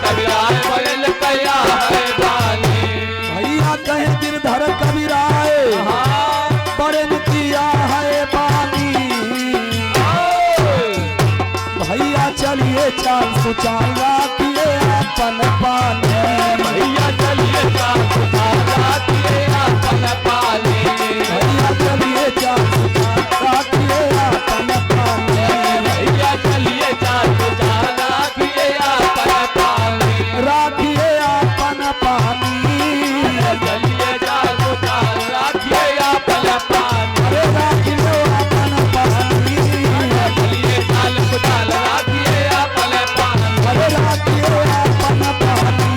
कबीराए बड़न कया है पानी। भैया कहे गिरधर कबीराए बड़न किया है पानी। भैया चलिए 404 राखिए अपन पानी। भैया चलिए 404 राखिए अपन पानी। भैया चलिए 404 राखिए अपन पानी। भैया चलिए 404 राखिए अपन पानी। राखिए अपन पानी। चलिए 404 राखिए अपन पानी। अरे राखिए अपन पानी। चलिए 404 राखिए अपन पानी। अरे राखिए अपन पानी।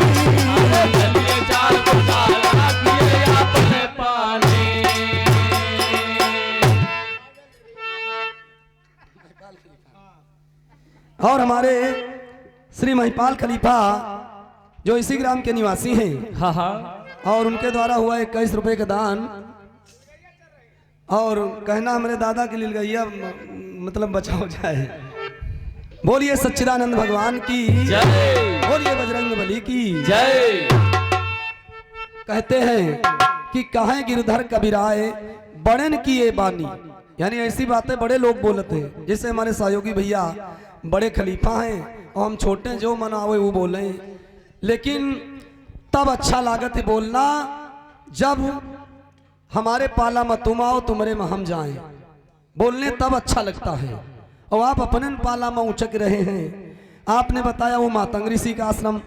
चलिए 404 राखिए अपन पानी। और हमारे श्री महिपाल खलीफा जो इसी ग्राम के निवासी हैं, हाँ हाँ, और उनके द्वारा हुआ 21 रुपए का दान, और कहना हमारे दादा के लिए गैया मतलब बचा हो जाए। बोलिए सच्चिदानंद भगवान की जय। बोलिए बजरंग बली की जय। कहते हैं कि कहें गिरधर कबीराए बड़न किए बानी, यानी ऐसी बातें बड़े लोग बोलते हैं। जैसे हमारे सहयोगी भैया बड़े खलीफा हैं और हम छोटे जो मनावे वो बोले, लेकिन तब अच्छा लागत है बोलना जब हमारे पाला में तुम आओ तुमरे में हम जाएं। बोलने तब अच्छा लगता है। और आप अपने पाला में उचक रहे हैं। आपने बताया वो मातंग ऋषि का आश्रम,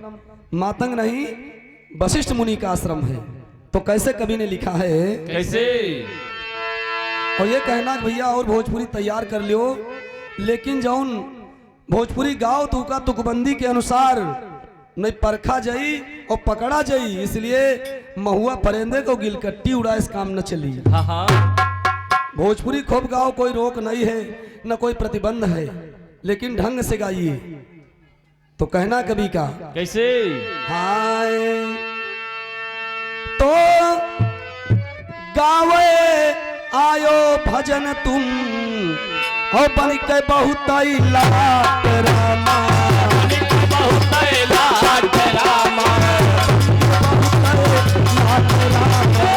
मातंग नहीं वशिष्ठ मुनि का आश्रम है। तो कैसे कवि ने लिखा है, कैसे? और ये कहना कि भैया और भोजपुरी तैयार कर लियो, लेकिन जौन भोजपुरी गाओ तो का तुकबंदी के अनुसार नहीं परखा जाई और पकड़ा जाई, इसलिए महुआ परिंदे को गिलकट्टी उड़ा इस काम न चली। हाँ हाँ, भोजपुरी खूब गाओ, कोई रोक नहीं है न कोई प्रतिबंध है, लेकिन ढंग से गाइए। तो कहना कवि का कैसे? हाय तो गावे आयो भजन तुम हो बन के बहुत लाट रामा। बहुत लाट रामा, लाट रामा,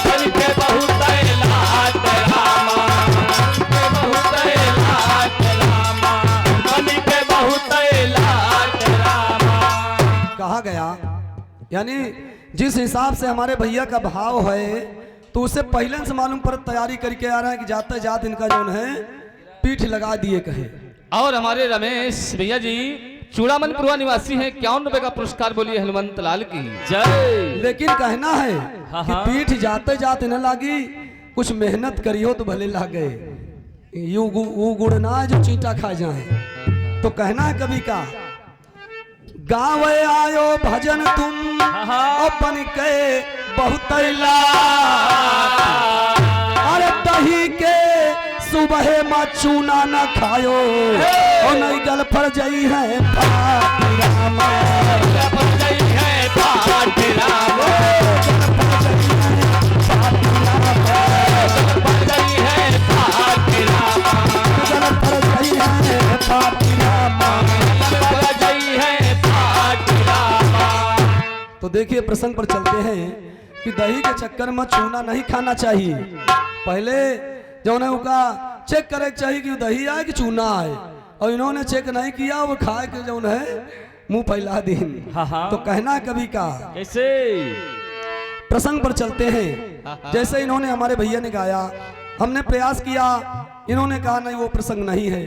बन के बहुत लाट रामा, बहुत लाट रामा, बन के बहुत लाट रामा। कहा गया, यानी जिस हिसाब से हमारे भैया का भाव है तो उसे पहले से मालूम पर तैयारी करके आ रहा है कि जाते जात इनका जो है पीठ लगा दिए कहे। और हमारे रमेश भैया जी चूड़ामनपुरा निवासी हैं, 51 रुपए का पुरस्कार बोलिए हनुमंत लाल की जय। लेकिन कहना है हाँ कि हाँ। पीठ जाते जाते न लागी, कुछ मेहनत करियो तो भले लागे। वो गुड़ ना जो चींटा खा जाए। तो कहना है कवि का गाँव आयो भजन तुम अपन के बहुत अरे दही के सुबह में चूना न खायो और नहीं गल पर जई है फाटी रामा। पर गई है फाटी रामा, पर गई है फाटी रामा, गल पर जई है फाटी रामा। पर गई है फाटी रामा। तो देखिए प्रसंग पर चलते हैं कि दही के चक्कर में चूना नहीं खाना चाहिए। पहले जो है उनका चेक करे चाहिए कि दही आए कि चूना आए, और इन्होंने चेक नहीं किया, वो खाए के जो है मुंह फैला दी। हाँ हाँ। तो कहना कवि का कैसे? प्रसंग पर चलते हैं। जैसे इन्होंने हमारे भैया ने गाया, हमने प्रयास किया, इन्होंने कहा नहीं वो प्रसंग नहीं है,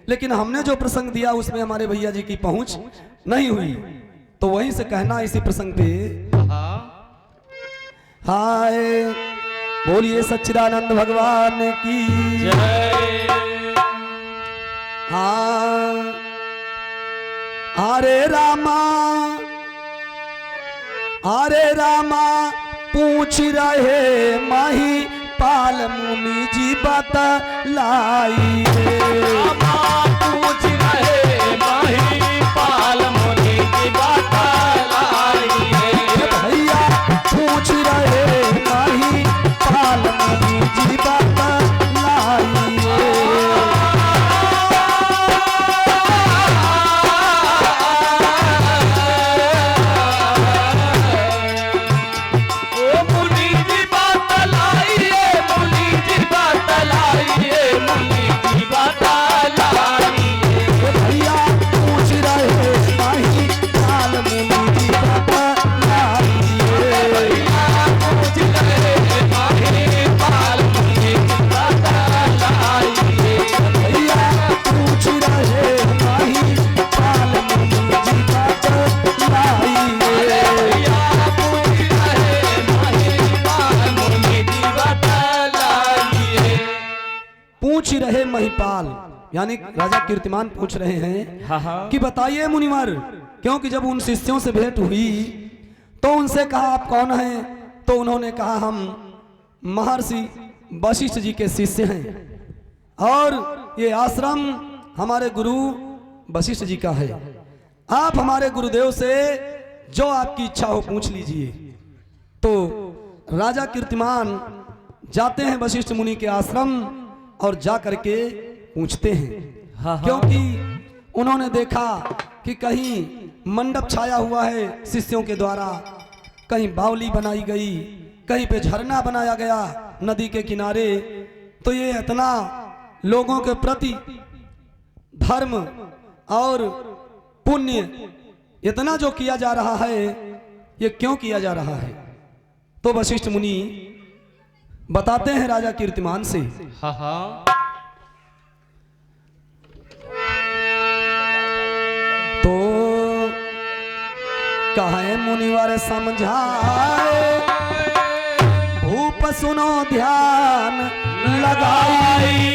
लेकिन हमने जो प्रसंग दिया उसमें हमारे भैया जी की पहुंच नहीं हुई। तो वहीं से कहना इसी प्रसंग पे हाय बोलिए सच्चिदानंद भगवान की जय। हाँ हरे रामा पूछ रहे माही पाल मुनि जी बतलाई पूछ रहे माही पाल मुनि की बतलाई। भैया पूछ रहे माही पाल मुनि जी बतलाई। महिपाल, यानी राजा कीर्तिमान पूछ रहे हैं हाँ हाँ कि बताइए मुनिवर, क्योंकि जब उन शिष्यों से भेंट हुई तो उनसे कहा आप कौन हैं, तो उन्होंने कहा हम महर्षि वशिष्ठ जी के शिष्य हैं और ये आश्रम हमारे गुरु वशिष्ठ जी का है। आप हमारे गुरुदेव से जो आपकी इच्छा हो पूछ लीजिए। तो राजा कीर्तिमान जाते हैं वशिष्ठ मुनि के आश्रम और जा करके पूछते हैं, हाँ हाँ क्योंकि उन्होंने देखा कि कहीं मंडप छाया हुआ है शिष्यों के द्वारा, कहीं बावली बनाई गई, कहीं पे झरना बनाया गया नदी के किनारे। तो ये इतना लोगों के प्रति धर्म और पुण्य इतना जो किया जा रहा है, ये क्यों किया जा रहा है? तो वशिष्ठ मुनि बताते हैं राजा कीर्तिमान से, हाँ हाँ तो कहे मुनिवर समझाए, भूप सुनो ध्यान लगाई,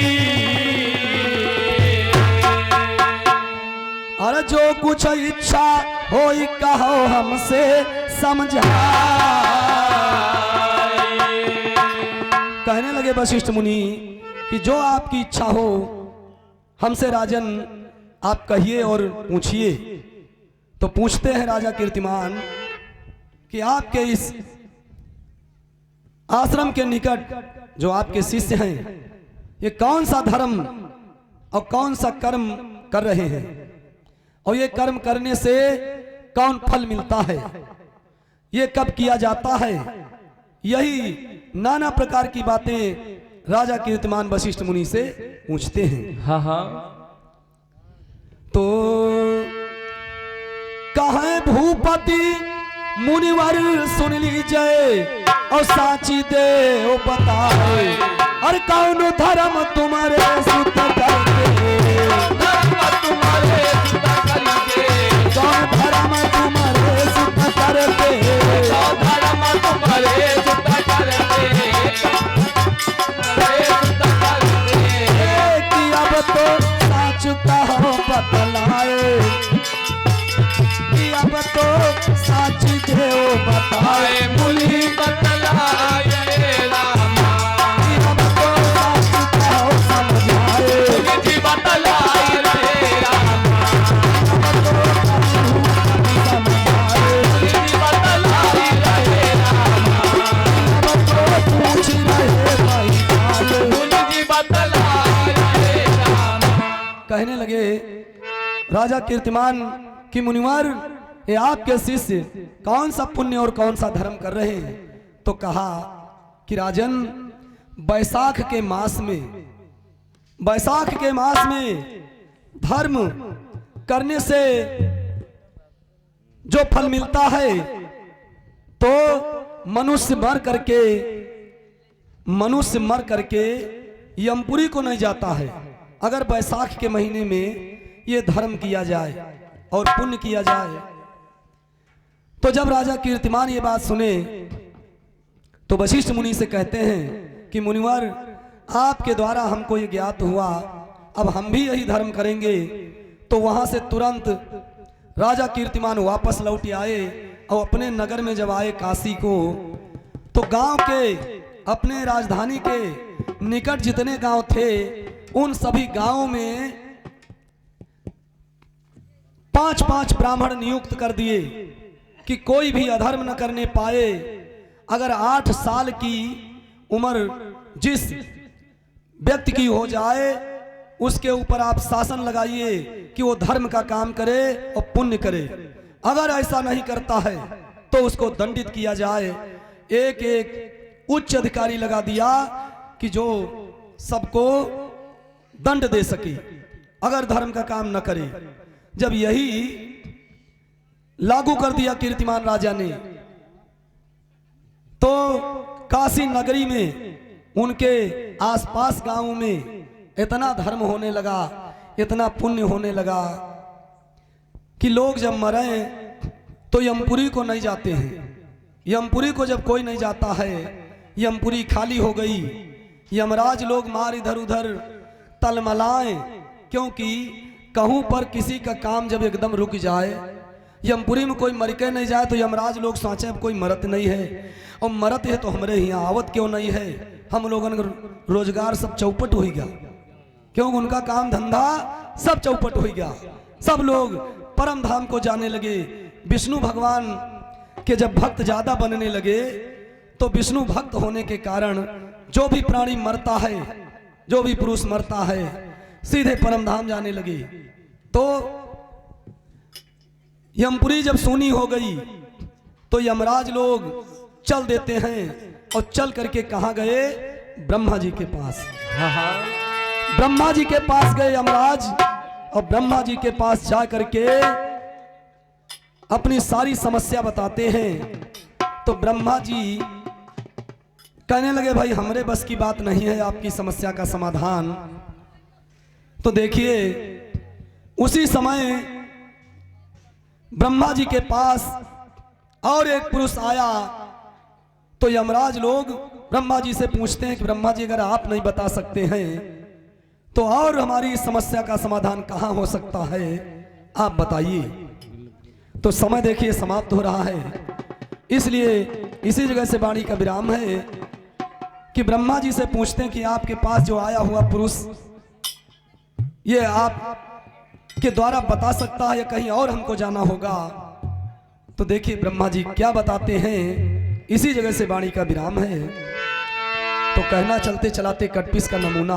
और जो कुछ इच्छा होई कहो हमसे समझाए। कहने लगे वशिष्ठ मुनि कि जो आपकी इच्छा हो हमसे राजन आप कहिए और पूछिए। तो पूछते हैं राजा कीर्तिमान कि आपके इस आश्रम के निकट जो आपके शिष्य हैं, ये कौन सा धर्म और कौन सा कर्म कर रहे हैं, और ये कर्म करने से कौन फल मिलता है, ये कब किया जाता है। यही नाना प्रकार की बातें राजा कीर्तिमान वशिष्ठ मुनि से पूछते हैं। हाँ हाँ तो कहे भूपति मुनिवर सुन लीजिए और साची दे ओ बताए, और कौन धर्म तुम्हारे सुत करके, कौन धर्म तुम्हारे सुत करके, कि अब तो साच कहो बतलाए, कि अब तो साच दे ओ बताए, मुनि बतलाए रामा, कि अब तो साच कहो समझाए, जी बतलाए रे रामा, अब तो समझाए, जी बतलाए रे रामा, अब तो पूछ रहे भाई काले। जी बतलाए रे रामा। कहने लगे राजा कीर्तिमान कि मुनिवर, ये आपके शिष्य कौन सा पुण्य और कौन सा धर्म कर रहे हैं। तो कहा कि राजन, बैसाख के मास में, बैसाख के मास में धर्म करने से जो फल मिलता है, तो मनुष्य मर करके यमपुरी को नहीं जाता है। अगर बैसाख के महीने में ये धर्म किया जाए और पुण्य किया जाए। तो जब राजा कीर्तिमान ये बात सुने तो वशिष्ठ मुनि से कहते हैं कि मुनिवर, आपके द्वारा हमको ये ज्ञात हुआ, अब हम भी यही धर्म करेंगे। तो वहां से तुरंत राजा कीर्तिमान वापस लौट आए और अपने नगर में जब आए काशी को, तो गांव के, अपने राजधानी के निकट जितने गांव थे, उन सभी गांवों में 5-5 ब्राह्मण नियुक्त कर दिए कि कोई भी अधर्म न करने पाए। अगर 8 साल की उम्र जिस व्यक्ति की हो जाए, उसके ऊपर आप शासन लगाइए कि वो धर्म का काम करे और पुण्य करे। अगर ऐसा नहीं करता है तो उसको दंडित किया जाए। एक एक उच्च अधिकारी लगा दिया कि जो सबको दंड दे सके अगर धर्म का काम न करे। जब यही लागू कर दिया कीर्तिमान राजा ने, तो काशी नगरी में, उनके आसपास गांवों में इतना धर्म होने लगा, इतना पुण्य होने लगा कि लोग जब मरे तो यमपुरी को नहीं जाते हैं। यमपुरी को जब कोई नहीं जाता है, यमपुरी खाली हो गई। यमराज लोग मार इधर उधर तलमलाएं, क्योंकि कहूं पर किसी का काम जब एकदम रुक जाए, यमपुरी में कोई मर के नहीं जाए तो यमराज लोग सोचे अब कोई मरत नहीं है, और मरत है तो हमारे यहाँ आवत क्यों नहीं है, हम लोगों का रोजगार सब चौपट हो गया, क्योंकि उनका काम धंधा सब चौपट हो गया। सब लोग परम धाम को जाने लगे। विष्णु भगवान के जब भक्त ज्यादा बनने लगे तो विष्णु भक्त होने के कारण जो भी प्राणी मरता है, जो भी पुरुष मरता है, सीधे परम धाम जाने लगे। तो यमपुरी जब सुनी हो गई तो यमराज लोग चल देते हैं, और चल करके कहाँ गए, ब्रह्मा जी के पास। ब्रह्मा जी के पास गए यमराज, और ब्रह्मा जी के पास जा करके अपनी सारी समस्या बताते हैं। तो ब्रह्मा जी कहने लगे भाई हमरे बस की बात नहीं है आपकी समस्या का समाधान। तो देखिए उसी समय ब्रह्मा जी के पास और एक पुरुष आया, तो यमराज लोग ब्रह्मा जी से पूछते हैं कि ब्रह्मा जी अगर आप नहीं बता सकते हैं तो और हमारी समस्या का समाधान कहां हो सकता है, आप बताइए। तो समय देखिए समाप्त हो रहा है, इसलिए इसी जगह से वाणी का विराम है कि ब्रह्मा जी से पूछते हैं कि आपके पास जो आया हुआ पुरुष ये आप के द्वारा बता सकता है या कहीं और हमको जाना होगा। तो देखिए ब्रह्मा जी क्या बताते हैं, इसी जगह से वाणी का विराम है। तो कहना चलते चलाते कटपीस का नमूना।